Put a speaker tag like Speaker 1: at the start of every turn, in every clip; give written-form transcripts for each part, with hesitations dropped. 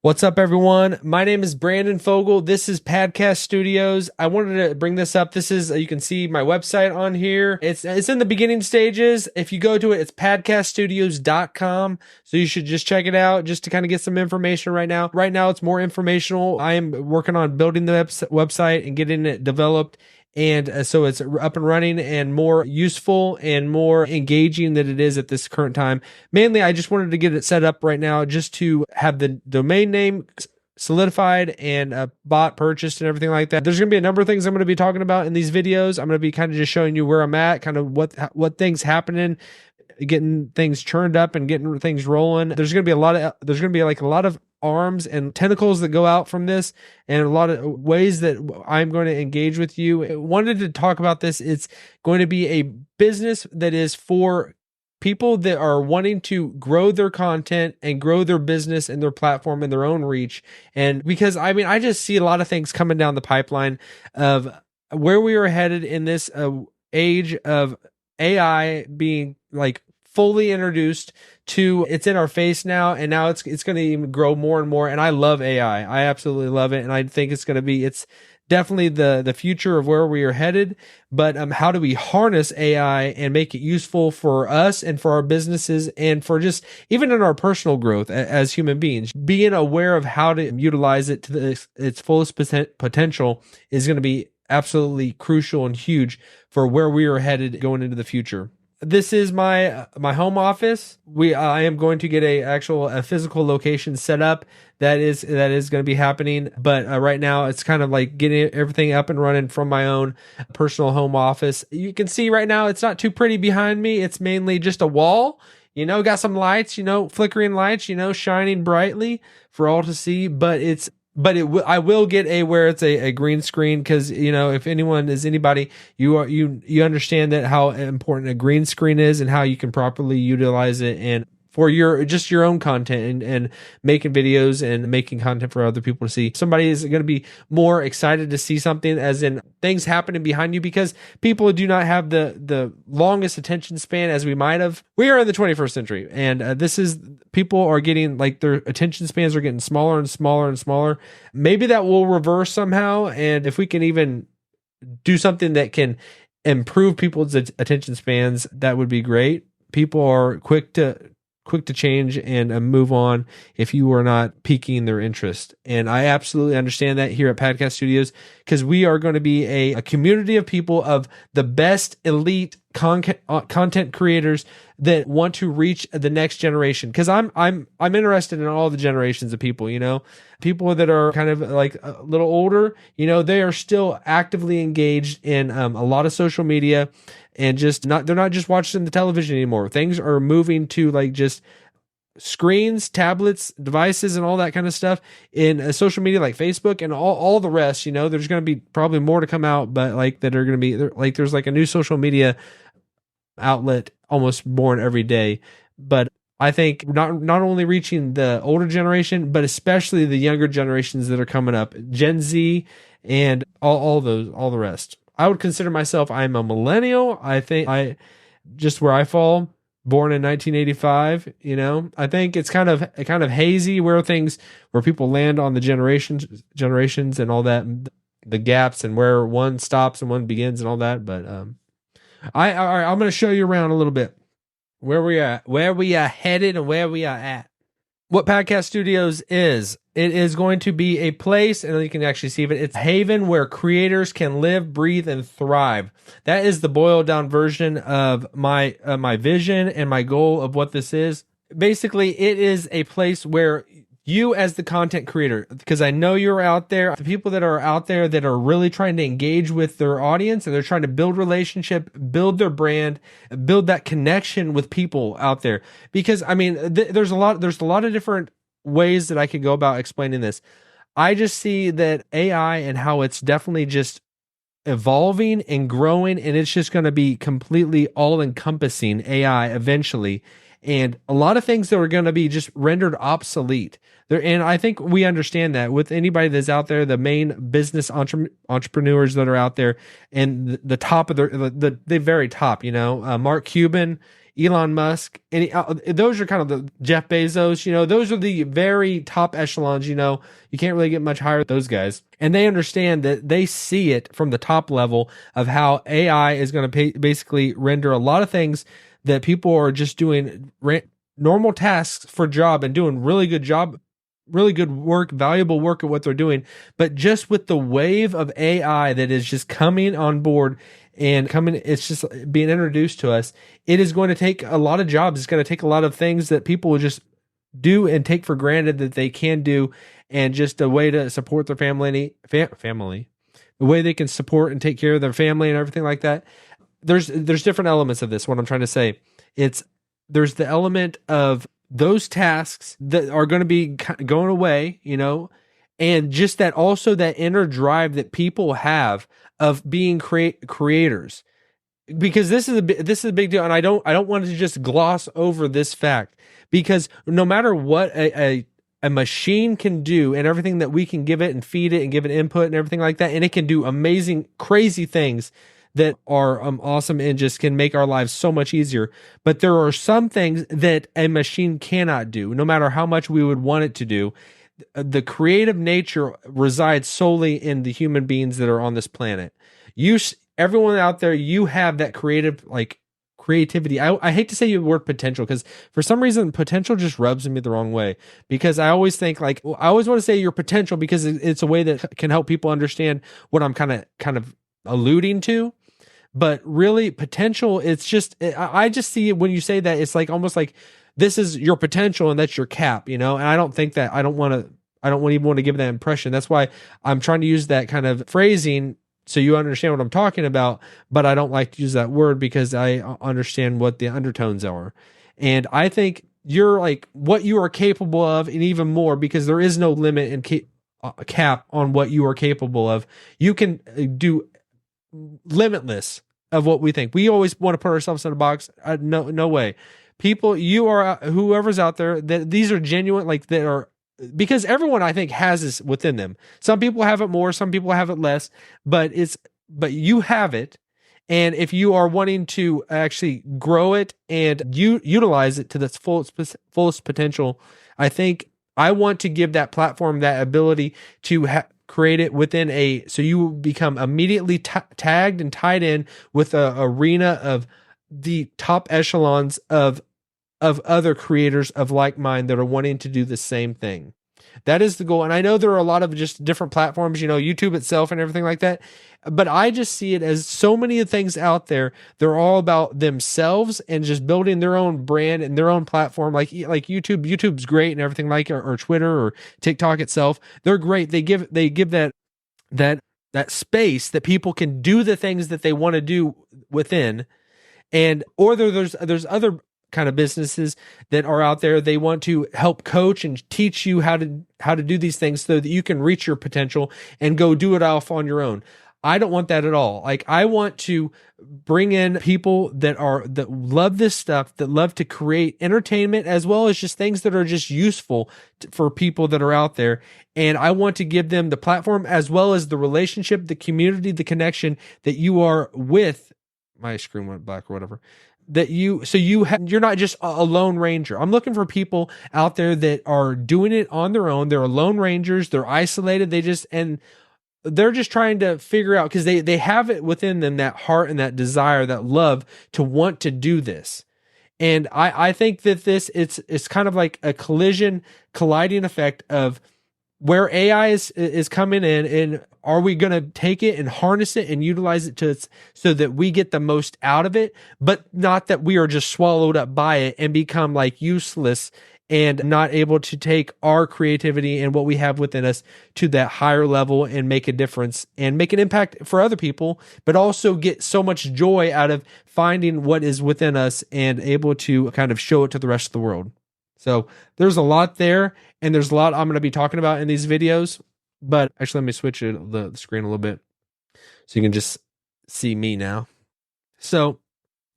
Speaker 1: What's up, everyone? My name is Brandon Fogal. This is Padcast Studios. I wanted to bring this up. This is, you can see my website on here. It's in the beginning stages. If you go to it, it's padcaststudios.com. So you should just check it out just to kind of get some information right now. Right now, it's more informational. I am working on building the website and getting it developed. And so it's up and running and more useful and more engaging than it is at this current time. Mainly, I just wanted to get it set up right now just to have the domain name solidified and a bot purchased and everything like that. There's going to be a number of things I'm going to be talking about in these videos. I'm going to be kind of just showing you where I'm at, kind of what things happening, getting things churned up and getting things rolling. There's going to be a lot of arms and tentacles that go out from this and a lot of ways that I'm going to engage with you. I wanted to talk about this. It's going to be a business that is for people that are wanting to grow their content and grow their business and their platform and their own reach. And because I just see a lot of things coming down the pipeline of where we are headed in this age of AI being like fully introduced to, it's in our face now, and now it's going to even grow more and more. And I love AI. I absolutely love it, and I think it's definitely the future of where we are headed. But how do we harness AI and make it useful for us and for our businesses and for just even in our personal growth as human beings? Being aware of how to utilize it to its fullest potential is going to be absolutely crucial and huge for where we are headed going into the future. This is my home office. I am going to get a physical location set up. That is going to be happening. But right now it's kind of like getting everything up and running from my own personal home office. You can see right now it's not too pretty behind me. It's mainly just a wall. Got some lights, flickering lights, shining brightly for all to see. I will get where it's a green screen, because if anyone is anybody, you understand that how important a green screen is and how you can properly utilize it and for your own content and making videos and making content for other people to see. Somebody is going to be more excited to see something as in things happening behind you, because people do not have the longest attention span as we might have. We are in the 21st century, and people are getting like their attention spans are getting smaller and smaller and smaller. Maybe that will reverse somehow, and if we can even do something that can improve people's attention spans, that would be great. People are quick to change and move on if you are not piquing their interest. And I absolutely understand that here at Padcast Studios, because we are going to be a community of people, of the best elite content creators that want to reach the next generation. Because I'm interested in all the generations of people. People that are kind of like a little older. They are still actively engaged in a lot of social media, and they're not just watching the television anymore. Things are moving to like just screens, tablets, devices, and all that kind of stuff in social media like Facebook and all the rest. There's going to be probably more to come out, but like that are going to be like, there's like a new social media outlet almost born every day. But I think not only reaching the older generation, but especially the younger generations that are coming up, Gen Z and all the rest. I would consider myself, I'm a millennial. I think just where I fall, born in 1985, I think it's kind of hazy where people land on the generations and all that, the gaps and where one stops and one begins and all that. But all right, I'm going to show you around a little bit where we are headed and where we are at. What Padcast Studios is. It is going to be a place, and you can actually see it. It's a haven where creators can live, breathe, and thrive. That is the boiled down version of my vision and my goal of what this is. Basically, it is a place where you as the content creator, because I know you're out there, the people that are out there that are really trying to engage with their audience and they're trying to build relationship, build their brand, build that connection with people out there. Because there's a lot of different ways that I could go about explaining this. I just see that AI and how it's definitely just evolving and growing, and it's just going to be completely all encompassing AI eventually. And a lot of things that are going to be just rendered obsolete. And I think we understand that with anybody that's out there, the main business entrepreneurs that are out there, and the top of the very top, Mark Cuban Elon Musk, and those are kind of the Jeff Bezos, those are the very top echelons, you can't really get much higher than those guys. And they understand that they see it from the top level of how AI is going to basically render a lot of things that people are just doing normal tasks for job and doing really good work, valuable work at what they're doing. But just with the wave of AI that is just coming on board and it's just being introduced to us, it is going to take a lot of jobs. It's going to take a lot of things that people will just do and take for granted that they can do, and just a way to support their family, the way they can support and take care of their family and everything like that. There's different elements of this. What I'm trying to say, there's the element of those tasks that are going to be going away, and just that also that inner drive that people have of being creators, because this is a big deal. And I don't want to just gloss over this fact, because no matter what a machine can do and everything that we can give it and feed it and give it input and everything like that, and it can do amazing, crazy things that are awesome and just can make our lives so much easier. But there are some things that a machine cannot do, no matter how much we would want it to do. The creative nature resides solely in the human beings that are on this planet. Everyone out there, you have that creativity. I hate to say the word potential, because for some reason potential just rubs me the wrong way, because I always think I always want to say your potential, because it's a way that can help people understand what I'm kind of alluding to. But really, potential, it's just, I just see it when you say that, it's like almost like this is your potential and that's your cap, and I don't think that, I don't even want to give that impression. That's why I'm trying to use that kind of phrasing so you understand what I'm talking about, but I don't like to use that word because I understand what the undertones are. And I think you're like what you are capable of, and even more, because there is no limit and cap on what you are capable of. You can do limitless of what we think. We always want to put ourselves in a box. No way. People, you are, whoever's out there, that these are genuine, that are, because everyone I think has this within them. Some people have it more, some people have it less, but you have it. And if you are wanting to actually grow it and utilize it to its fullest potential, I think I want to give that platform that ability to create it within so you become immediately tagged and tied in with a arena of the top echelons of other creators of like mind that are wanting to do the same thing. That is the goal. And I know there are a lot of just different platforms, YouTube itself and everything like that. But I just see it as so many of things out there. They're all about themselves and just building their own brand and their own platform. Like YouTube. YouTube's great and everything like it, or Twitter or TikTok itself. They're great. They give that space that people can do the things that they want to do within. Or there's other kind of businesses that are out there. They want to help coach and teach you how to do these things so that you can reach your potential and go do it off on your own. I don't want that at all. I want to bring in people that love this stuff, that love to create entertainment, as well as just things that are just useful for people that are out there. And I want to give them the platform, as well as the relationship, the community, the connection that you are with. My screen went black or whatever. You're not just a lone ranger. I'm looking for people out there that are doing it on their own. They're lone rangers. They're isolated. They're just trying to figure out, because they have it within them, that heart and that desire, that love to want to do this. And I think that it's kind of like a colliding effect of where AI is coming in, and are we going to take it and harness it and utilize it so that we get the most out of it, but not that we are just swallowed up by it and become useless and not able to take our creativity and what we have within us to that higher level and make a difference and make an impact for other people, but also get so much joy out of finding what is within us and able to kind of show it to the rest of the world. So there's a lot there, and there's a lot I'm going to be talking about in these videos. But actually, let me switch the screen a little bit so you can just see me now. So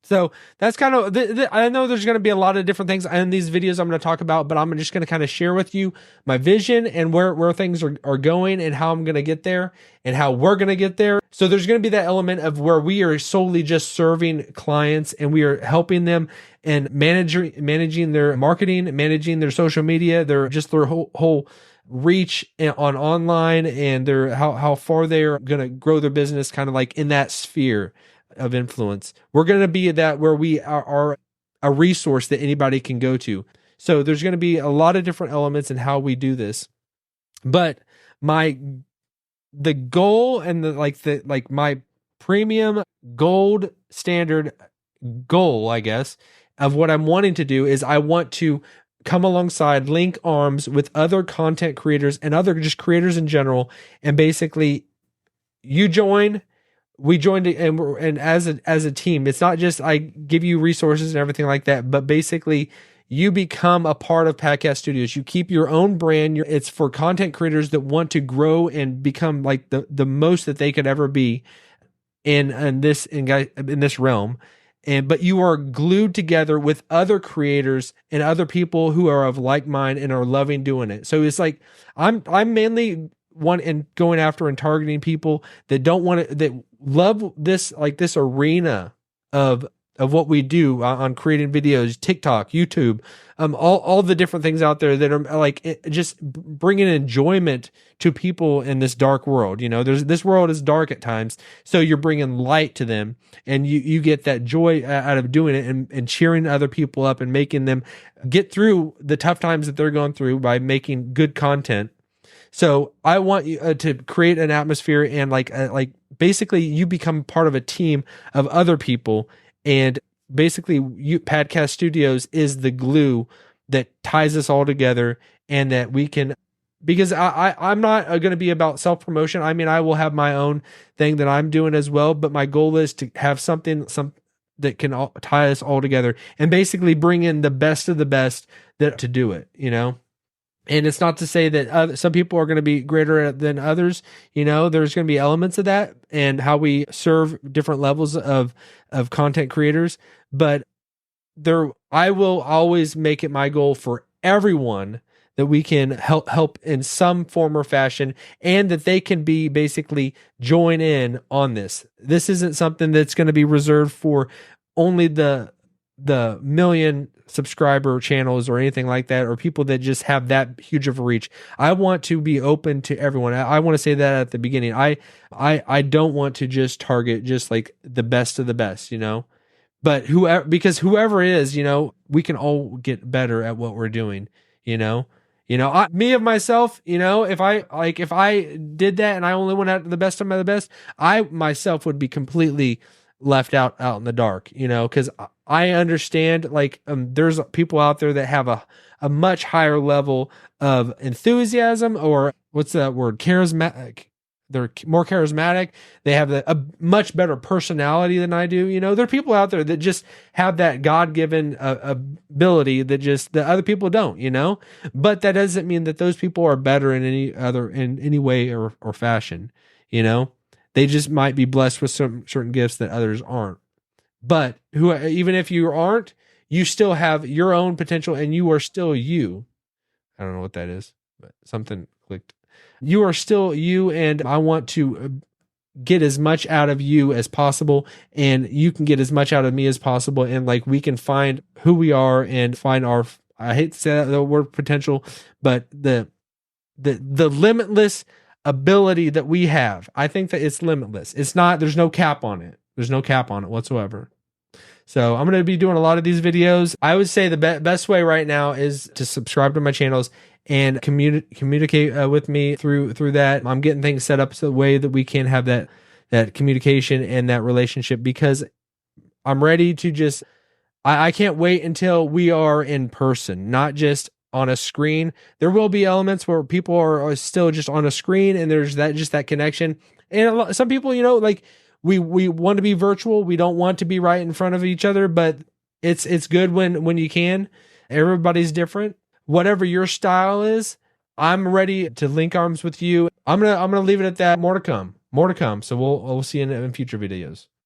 Speaker 1: So that's kind of, I know there's going to be a lot of different things in these videos I'm going to talk about, but I'm just going to kind of share with you my vision and where things are going and how I'm going to get there and how we're going to get there. So there's going to be that element of where we are solely just serving clients and we are helping them and managing their marketing, managing their social media, their whole reach on online and their how far they're going to grow their business kind of like in that sphere of influence. We're going to be that where we are a resource that anybody can go to. So there's going to be a lot of different elements in how we do this. But the goal and my premium gold standard goal, I guess, of what I'm wanting to do is I want to come alongside, link arms with other content creators and other just creators in general. And basically you join, we joined, and as a team, it's not just I give you resources and everything like that, but basically you become a part of Padcast Studios. You keep your own brand. It's for content creators that want to grow and become like the most that they could ever be in this realm. But you are glued together with other creators and other people who are of like mind and are loving doing it. So it's like I'm mainly going after and targeting people that don't want to, that love this, like this arena of what we do on creating videos, TikTok, YouTube, all the different things out there that are like just bringing enjoyment to people in this dark world. This world is dark at times, so you're bringing light to them, and you get that joy out of doing it and cheering other people up and making them get through the tough times that they're going through by making good content. So I want you to create an atmosphere and like basically you become part of a team of other people. And basically Padcast Studios is the glue that ties us all together, and that we can, because I'm not going to be about self-promotion. I mean, I will have my own thing that I'm doing as well, but my goal is to have some that can tie us all together and basically bring in the best of the best to do it, And it's not to say that some people are going to be greater than others. There's going to be elements of that and how we serve different levels of content creators. But I will always make it my goal for everyone that we can help in some form or fashion, and that they can be basically join in on this. This isn't something that's going to be reserved for only the million subscriber channels or anything like that, or people that just have that huge of a reach. I want to be open to everyone. I want to say that at the beginning. I don't want to just target just like the best of the best, but whoever it is, we can all get better at what we're doing, me of myself, if I did that and I only went out to the best of the best, I myself would be completely left out in the dark, because I understand there's people out there that have a much higher level of enthusiasm, or what's that word? Charismatic. They're more charismatic. They have a much better personality than I do. There are people out there that just have that God-given ability that other people don't, but that doesn't mean that those people are better in any way or fashion, They just might be blessed with some certain gifts that others aren't. But even if you aren't, you still have your own potential, and you are still you. I don't know what that is, but something clicked. You are still you, and I want to get as much out of you as possible, and you can get as much out of me as possible, and we can find who we are and find our, I hate to say that, the word potential, but the limitless ability that we have. I think that it's limitless. It's not, there's no cap on it. There's no cap on it whatsoever. So I'm going to be doing a lot of these videos. I would say the best way right now is to subscribe to my channels and communicate with me through that. I'm getting things set up so the way that we can have that communication and that relationship, because I'm ready to just, I can't wait until we are in person, not just on a screen. There will be elements where people are still just on a screen, and there's that connection. And some people, we want to be virtual. We don't want to be right in front of each other, but it's good when you can. Everybody's different. Whatever your style is, I'm ready to link arms with you. I'm gonna leave it at that. More to come. So we'll see you in future videos.